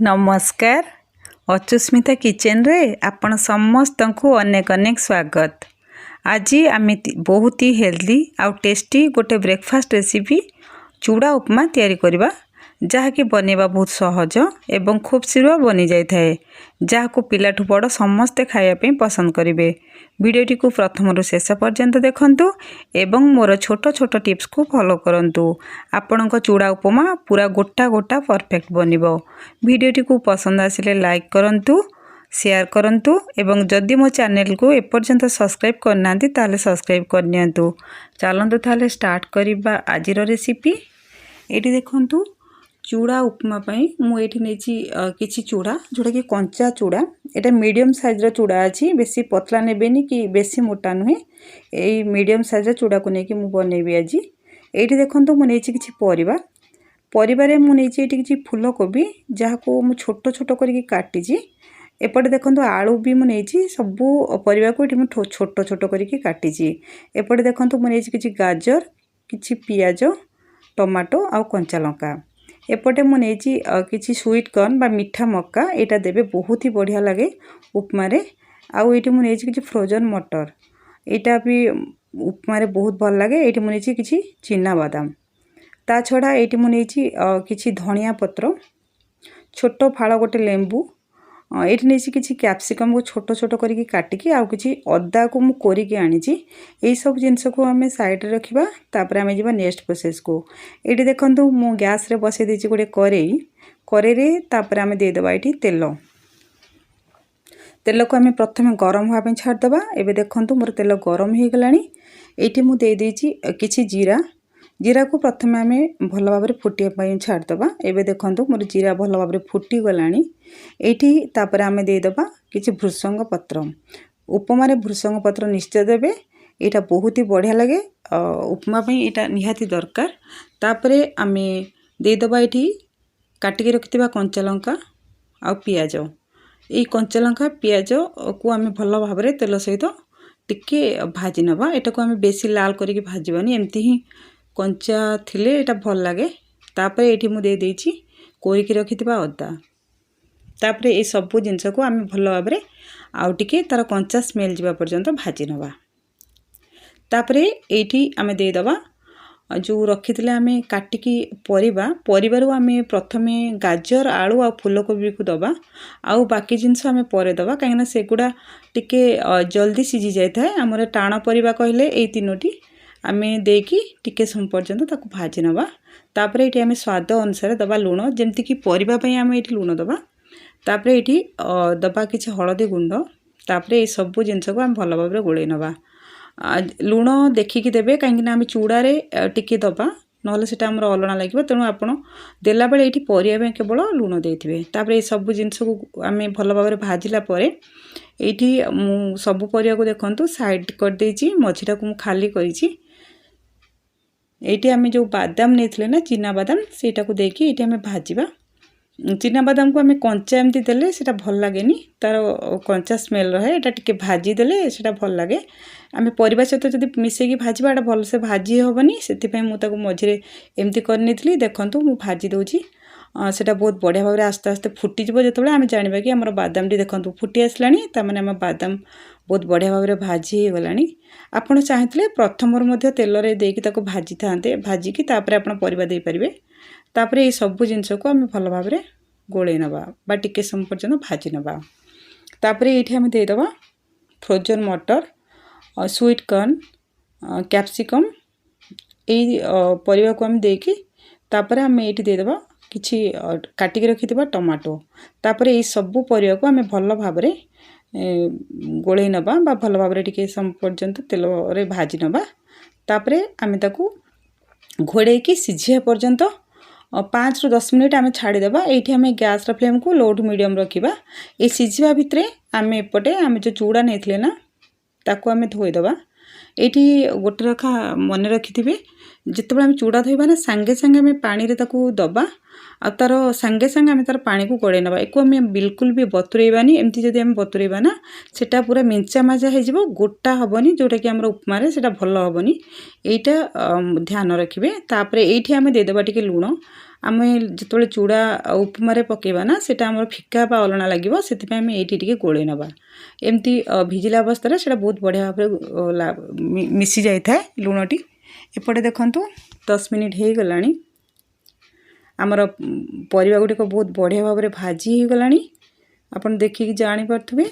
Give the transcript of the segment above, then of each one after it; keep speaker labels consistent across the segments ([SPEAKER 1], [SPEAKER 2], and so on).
[SPEAKER 1] नमस्कार अचुस्मिता किचन रे आपण समस्त को अनेक अनेक स्वागत। आज आम बहुत ही हेल्दी आउ टेस्टी गोटे ब्रेकफास्ट रेसिपी चूड़ा उपमा तैयारी करवा जहाँकि बनवा बहुत सहज एवं खूब शीघ्र बनी जाए जहाँ पिलाठू बड़ समस्ते खायापी पसंद करेंगे। वीडियोटी को प्रथम शेष पर्यंत देखंतु एवं मोर छोट छोट टिप्स को फॉलो करंतु। आपण चूड़ा उपमा पूरा गोटा गोटा परफेक्ट बनिबो। वीडियोटी को पसंद आसिले लाइक करंतु, शेयर करंतु एवं जदि मो चैनल को एपर्यंत सब्सक्राइब करना ताले सब्सक्राइब करनियंतु। चलंतु ताले स्टार्ट करिबा आजिर रेसिपी। एटी देखंतु चूड़ा उपमा पाई मु एठी नेची किछि चूड़ा जोटा कि कंचा चूड़ा। एटा मीडियम साइज रो चूड़ा अछि, बेसी पतला नेबेनी कि बेसी मोटा नुहे। एई मीडियम साइज रो चूड़ा को नेकी मु बनेबी आज। एठी देखंतु मु नेची किछि परिवारे मु नेची एठी किछि फूल कोबी जहा को मु छोट छोट करके काटिछि। एपटे देखंतु आलू भी मु नेची सबु परिवा को एठी मु छोट छोट करके काटिछि। एपटे देखंतु मु नेची किछि गाजर, किछि पियाज, टमाटो आ कंचा लंका। एपटे मु नेची किछि स्वीट कॉर्न बा मीठा मक्का, एटा देबे बहुत ही बढ़िया लगे उपमा रे। आउ एठी मु नेची किछि फ्रोजन मटर, एटा भी उपमा रे बहुत भल लगे। एठी मु नेची किछि चिना बादाम, ता छड़ा एठी मु नेची किछि धनिया पत्र, छोटो फाळ गोटे लेंबू, एठी नेछि किछि कैप्सिकम को छोटो छोटो करके काटिकी आउ किछि अद्दा को मु कोरिकी आनिछि। एई सब जिंस को हमें साइड रे रखिबा। तापर हमें जिबा नेक्स्ट प्रोसेस को। एठी देखंतु मु गैस रे बसे देछि गोटे करेई रे। तापर हमें दे देबा एठी तेल को हमें प्रथमे गरम होआ पे छाड़ दबा। एबे देखंतु मोर तेल गरम हे गलानी। एठी मु दे देछि किछि जीरा को प्रथमे हमें भल भाव में फुटिया पाई छाड़ दबा। एबे देखंतु मोर जीरा भल भाव में फुटी गलानी। एठी तापर हमें दे दबा किछि भृसंग पत्र। उपमा रे भृसंग पत्र निश्चय देबे, एटा बहुत ही बढ़िया लगे उपमा पे, एटा निहाती दरकार। तापरे हमें दे दबा एठी काटिके रखिथिबा कंचा लंका आ पियाज। ए कंचा लंका पियाज को हमें भल भाव में तेल सहित टिके भाजी नबा। एटा को हमें बेसी लाल करके भाजीबानी, एमती ही कंचा थिले एटा भल लगे। तापरे एठी मु दे देछि कोरिकी रखिथिबा अद्दा। तापरे ए सबु जिंस को हमें भल भाव में आउ टिके तार कंचा स्मेल जिबा पर्यंत भाजी नबा। तापरे एठी हमें दे दबा जो रखिथिले हमें काटिकी परिवार हमें प्रथमे गाजर, आलू आ फूलकोबी को दबा। आउ बाकी जिंस हमें परे दबा, काहेना सेगुडा टिके जल्दी सिझी जाय थाए। हमर टाण परिवा कहले एई तीनोटी हमें देकी टिके सम पर्यंत ताको भाजी नबा। तापरे एठी हमें स्वाद अनुसार दबा लूण, जेमति कि परिवा पई हमें एठी लूण दबा। तापरे एठी दबा किछि हळदी गुंड। तापरे ए सबु जिंस को हम भल भाव में गोळै नबा। लूण देखिकी देबे, काहेकि ना हमें चूड़ा रे टिके दबा, नहले सेटा हमर अलणा लागिबो। तेणु आपण देला बेले एठी परिवा में केवल लूण देथिबे। तापरे ए सबु जिंस को हमें भल भाव में भाजिला परे एठी मु सबु परिवा को देखंतु साइड कर देछि, मझिटा को मु खाली करिछि। एठी हमें जो बादाम नेथिले ना चिना बादाम, सेटा को देकी एठी हमें भाजिबा। चिना बादाम को हमें कंचा एमती देले सेटा भल लागेनी, तार कंचा स्मेल रहे। एटा टिके भाजी देले सेटा भल लागे। हमें परिवा सहित जदि मिसेकी भाजिबा एटा भल से भाजी होबनी, सेति पई मु ताको मझिरे एमती करनेथली। देखंतु मु भाजी दोछि, सेटा बहुत बढ़िया भाव में आस्ते आस्ते फुटी जिवो। जेतबेले हमें जानिबा कि हमर बादाम टी देखंतु फुटी आसलानी, ता माने हमर बादाम बहुत बढ़िया भाव में भाजी हो गलानी। आपण चाहितले प्रथमर मध्य तेल रे देकी ताको भाजी थांते, भाजी की तापरे आपण परिवा देई परिबे। तापरे ए सबु जिंस को हमें भल भाव में गोळै नबा बा टिके सम पर्यंत भाजी नबा। तापरे एठी हमें दे दबा फ्रोजन मटर, स्वीट कॉर्न, कैप्सिकम, ए परिवा को हम देकी तापरे हमें एठी दे दबा किछि काटिके रखिथिबा टमाटो। तापरे ए सबु परिवा को हमें भल भाव में गोळै नबा बा भल भाव में टिके सम पर्यंत तेल रे भाजी नबा। तापरे हमें ताकू घोड़े की सिझिया पर्यंत 5 ରୁ 10 मिनिट आमे छाड़ी देबा। एठी हमें गैस रा फ्लेम को लो टू मीडियम रखिबा। ए सिझिबा भितरे आमे एपटे आमे जो चूड़ा नेथले ना ताको आमे धोई देबा। एठी गोटे रखा मन रखिथिबे, जेतेबेले आमे चूड़ा धोइबा ना संगे संगे आमे पानी रे ताको दबा आ तार संगे संगे आमे तार पानी को गड़े नबा। एको आमे बिल्कुल भी बतुरेबानी, एमती जदि आमे बतुरेबा ना सेटा पूरा मिंचा माजा हे जिवो, गोटा हबनी, जोटा कि हमर उपमा रे सेटा भल हबनी। एटा ध्यान रखिबे। तापरे एठी आमे दे देबा टिके लूण। आमे जिते चूड़ा उपमा पकेबा ना सेटा आम फिका बा अलणा लगे से ये गोले नवा एमती भिजिला अवस्था से बहुत बढ़िया भाव मिसी जाए लुणटी एपटे देखंतु 10 मिनिट हो गला आमर परिबा गुड़िक बहुत बढ़िया भाव में भाजी हो गला आपन देखिक जानी पार्थुबे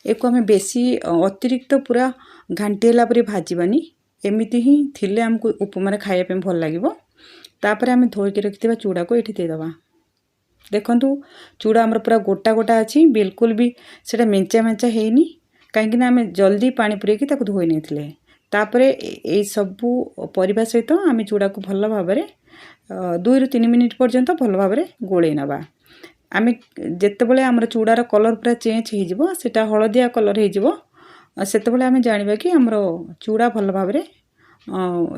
[SPEAKER 1] एको आमे बेसी अतिरिक्त पूरा घांटीला परे भाजीबानी एमिति ही थिले हमको उपमा खाया पे भल लागिबो तापर आमे धोइके रखिथिबा चूड़ा को एठी देदबा देखंतु चूड़ा हमर पूरा गोटा गोटा अछि बिल्कुल भी सेटा मेंचा मेंचा हेनी काहेकि ना आमे जल्दी पानी पुरे कि ताको धोइ नेथिले तापर ए सबु परिबा सहित आमे चूड़ा को भल भाबरे 2 रु 3 मिनिट पर्यंत भल भाबरे गोळे नबा आमे जेते बेले हमर चूड़ार कलर पूरा चेंज हे जिवो सेटा हळदिया कलर हे जिवो सेते बेले आमे जानिबा कि हमर चूड़ा भल भाबरे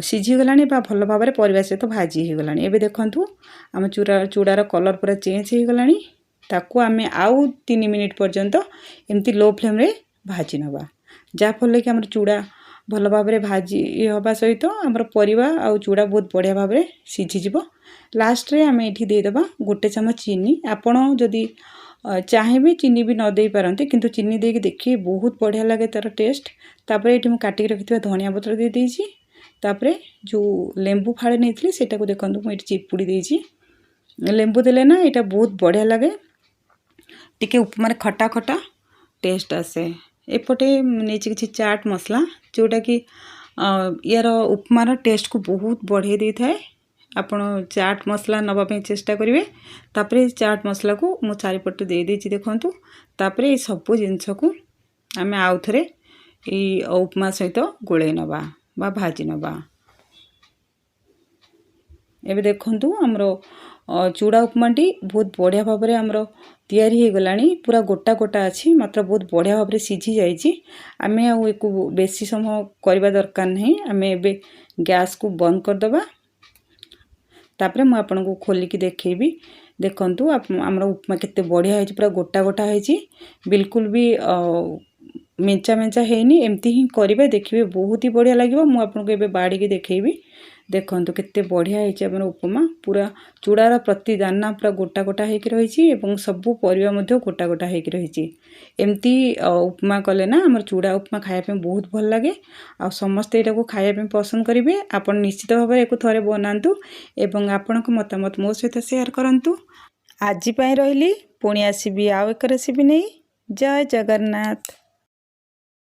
[SPEAKER 1] सीझी गलानी बा भल भाबरे परिबा सहित भाजी हे गलानी एबे देखंतु हम चूड़ार कलर पूरा चेंज हे गलानी ताकू आमे आउ 3 मिनिट पर्यंत एमती लो फ्लेम रे भाजी नबा जा फले कि हमर चूड़ा भल भाबरे भाजी हबा सहित हमर परिबा आउ चूड़ा बहुत बढ़िया भाबरे सीझी जिवो लास्ट रे आमे एठी दे देबा गोटे चमच चीनी आपण जदी चाहेबे चीनी भी न दे पारंते किंतु चीनी देके देखिए बहुत बढ़िया लगे तार टेस्ट तापर एठी हम काटिक रखिथिबा धनिया पत्र दे देइछि तापर जो लेंबू फाड़े नेथली सेटा को देखंतु म एठी चिपुड़ी देइछि लेंबू देले ना एटा बहुत बढ़िया लगे टिके उपमा रे खटा खटा टेस्ट आसे एपटे नेछि किछि चाट मसला जोटा कि यार उपमा रो टेस्ट को बहुत बढ़े दे थाए आपण चाट मसला नबा पे चेष्टा करिवे तापर चाट मसला को मो चारिपट दे देछि देखंतु तापर ए सब जिंस को आमे आउ थरे ए उपमा सहित गोळे नबा बा भाजी नबा एबे देखंतु हमरो चूड़ा उपमाटी बहुत बढ़िया भाव में हमरो तैयारी हो गलानी पूरा गोटा गोटा अच्छी मात्र बहुत बढ़िया भाव में सीझी जाइए आमे आ एको बेसी समय करबा दरकार नहीं आमे एबे गैस को बंद कर दबा तापर मु आपन को खोली की देखेबी देखंतु हमरो उपमा केते बढ़िया है पूरा गोटा गोटा है बिल्कुल भी मेंचा मेंचा हेनी एमती ही करिवे देखिबे बहुत ही बढ़िया लागिवो मु आपन को एबे बाड़ी के देखेबी देखंतु केते बढ़िया है हमर उपमा पूरा चूड़ार प्रति दाना पूरा गोटा गोटा हेकि रहिछि एवं सबु परिबा मध्ये गोटा गोटा हेकि रहिछि एमती उपमा कले ना हमर चूड़ा उपमा खाया पे बहुत भल लागे आ समस्त एटा को खाया पे पसंद करिवे आपण निश्चित भाव एको थरे बनांतु एवं आपण को मतामत मो सहित शेयर करंतु आजि पई रहली पुणी आसीबी आउ एक रेसिपी नै जय जगन्नाथ।